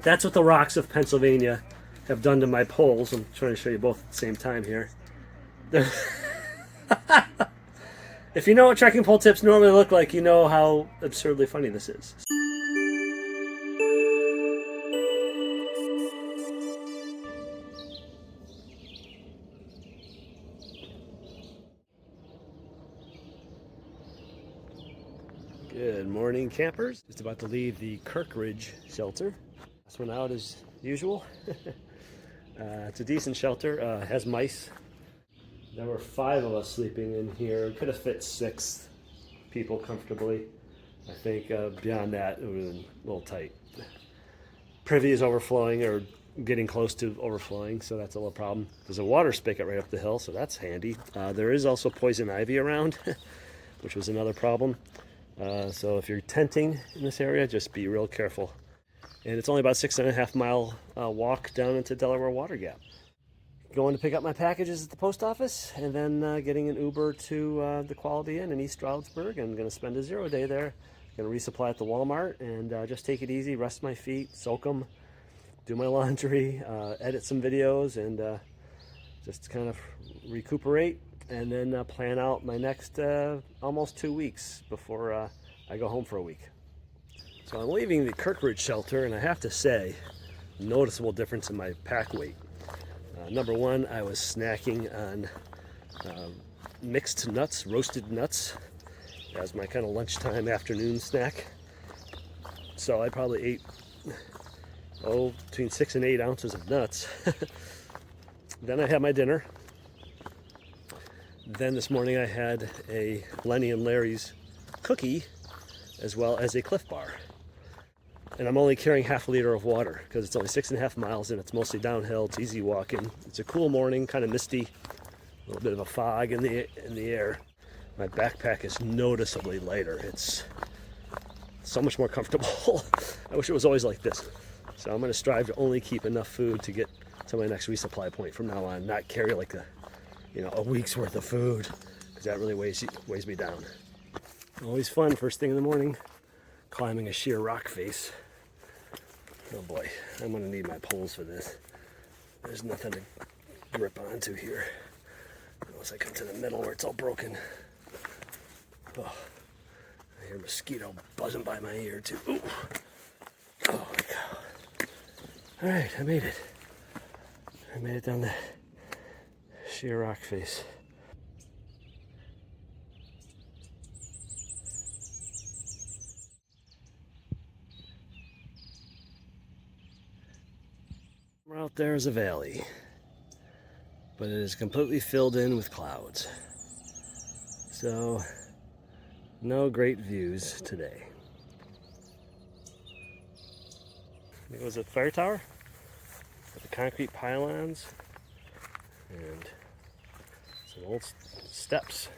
That's what the rocks of Pennsylvania have done to my poles. I'm trying to show you both at the same time here. If you know what trekking pole tips normally look like, you know how absurdly funny this is. Good morning, campers. Just about to leave the Kirkridge shelter. This one out as usual. It's a decent shelter. Has mice. There were 5 of us sleeping in here. Could have fit 6 people comfortably. I think beyond that, it would have been a little tight. Privy is overflowing or getting close to overflowing, so that's a little problem. There's a water spigot right up the hill, so that's handy. There is also poison ivy around, which was another problem. So if you're tenting in this area, just be real careful. And it's only about 6.5 mile walk down into Delaware Water Gap. Going to pick up my packages at the post office, and then getting an Uber to the Quality Inn in East Stroudsburg. I'm going to spend a 0 day there. Going to resupply at the Walmart and just take it easy, rest my feet, soak them, do my laundry, edit some videos, and just kind of recuperate. And then plan out my next almost 2 weeks before I go home for a week. So I'm leaving the Kirkridge shelter, and I have to say, noticeable difference in my pack weight. Number one, I was snacking on mixed nuts, roasted nuts, as my kind of lunchtime afternoon snack. So I probably ate, between 6 and 8 ounces of nuts. Then I had my dinner. Then this morning I had a Lenny and Larry's cookie, as well as a Cliff Bar. And I'm only carrying half a liter of water because it's only 6.5 miles and it's mostly downhill. It's easy walking. It's a cool morning, kind of misty, a little bit of a fog in the air. My backpack is noticeably lighter. It's so much more comfortable. I wish it was always like this. So I'm going to strive to only keep enough food to get to my next resupply point from now on. Not carry like a week's worth of food, because that really weighs me down. Always fun first thing in the morning, climbing a sheer rock face. Oh boy, I'm gonna need my poles for this. There's nothing to grip onto here, unless I come to the middle where it's all broken. Oh, I hear a mosquito buzzing by my ear too. Ooh. Oh my God. All right, I made it. I made it down the sheer rock face. Out there is a valley, but it is completely filled in with clouds. So, no great views today. It was a fire tower with the concrete pylons and some old steps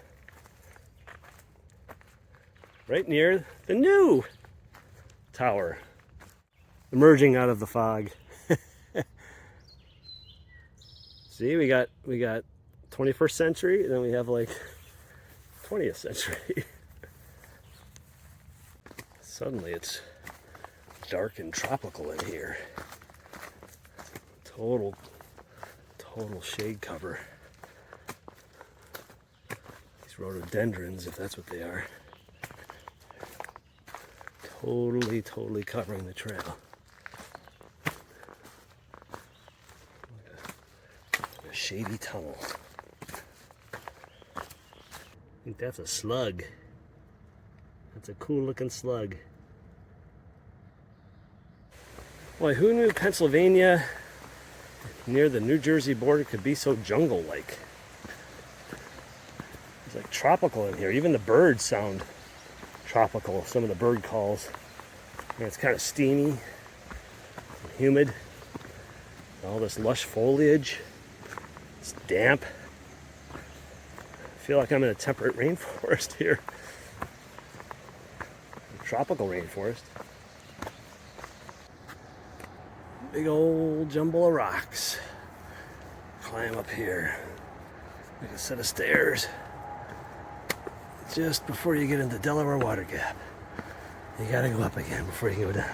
right near the new tower emerging out of the fog. See, we got 21st century, and then we have like 20th century. Suddenly it's dark and tropical in here. Total shade cover. These rhododendrons, if that's what they are. Totally covering the trail. Shady tunnel. I think that's a slug. That's a cool looking slug. Boy, who knew Pennsylvania near the New Jersey border could be so jungle-like? It's like tropical in here. Even the birds sound tropical, some of the bird calls. And it's kind of steamy and humid. All this lush foliage. It's damp. I feel like I'm in a temperate rainforest here. A tropical rainforest. Big old jumble of rocks. Climb up here. Like a set of stairs. Just before you get into Delaware Water Gap. You gotta go up again before you go down.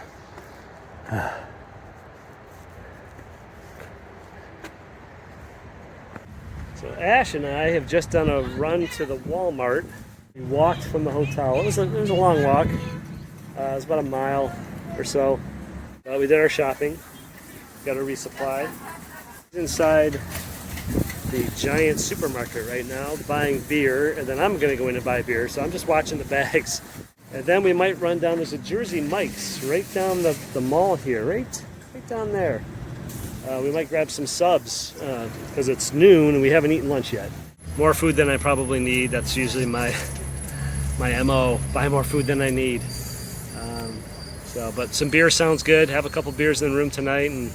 So Ash and I have just done a run to the Walmart. We walked from the hotel. It was a long walk. It was about a mile or so. We did our shopping. Got a resupply. Inside the giant supermarket right now, buying beer, and then I'm going to go in and buy beer. So I'm just watching the bags. And then we might run down. There's a Jersey Mike's right down the mall here, right down there. We might grab some subs because it's noon and we haven't eaten lunch yet. More food than I probably need. That's usually my MO. Buy more food than I need. But some beer sounds good. Have a couple beers in the room tonight, and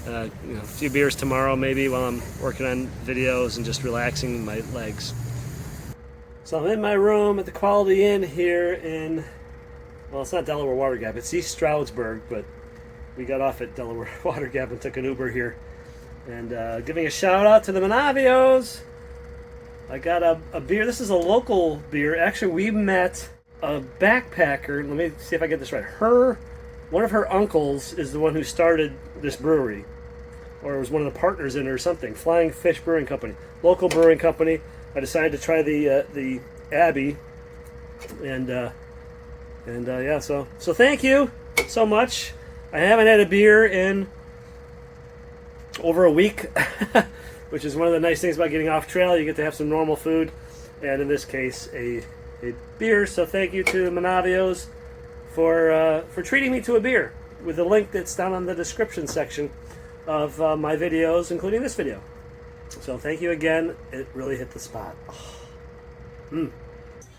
a few beers tomorrow maybe while I'm working on videos and just relaxing my legs. So I'm in my room at the Quality Inn here in, well, it's not Delaware Water Gap. It's East Stroudsburg, but we got off at Delaware Water Gap and took an Uber here. And giving a shout out to the Manavios. I got a beer. This is a local beer. Actually, we met a backpacker. Let me see if I get this right. One of her uncles is the one who started this brewery, or was one of the partners in it or something. Flying Fish Brewing Company, local brewing company. I decided to try the Abbey, and yeah. So thank you so much. I haven't had a beer in over a week, which is one of the nice things about getting off trail. You get to have some normal food, and in this case, a beer. So thank you to Manavios for treating me to a beer with the link that's down on the description section of my videos, including this video. So thank you again. It really hit the spot. I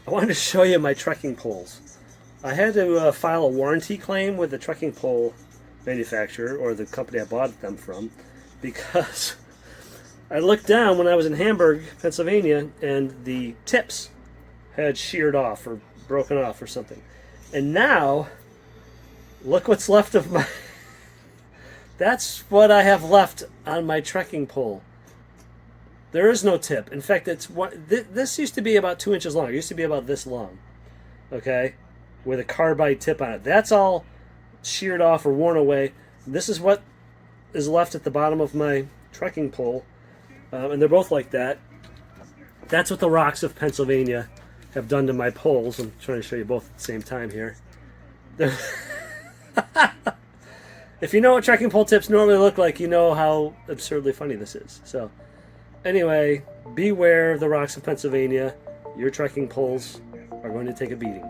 wanted to show you my trekking poles. I had to file a warranty claim with the trekking pole manufacturer, or the company I bought them from, because I looked down when I was in Hamburg, Pennsylvania, and the tips had sheared off or broken off or something. And now, look what's left of my... That's what I have left on my trekking pole. There is no tip. In fact, this used to be about 2 inches long. It used to be about this long, okay, with a carbide tip on it. That's all sheared off or worn away. This is what is left at the bottom of my trekking pole, and they're both like that. That's what the rocks of Pennsylvania have done to my poles. I'm trying to show you both at the same time here. If you know what trekking pole tips normally look like, you know how absurdly funny this is. So anyway, beware of the rocks of Pennsylvania. Your trekking poles are going to take a beating.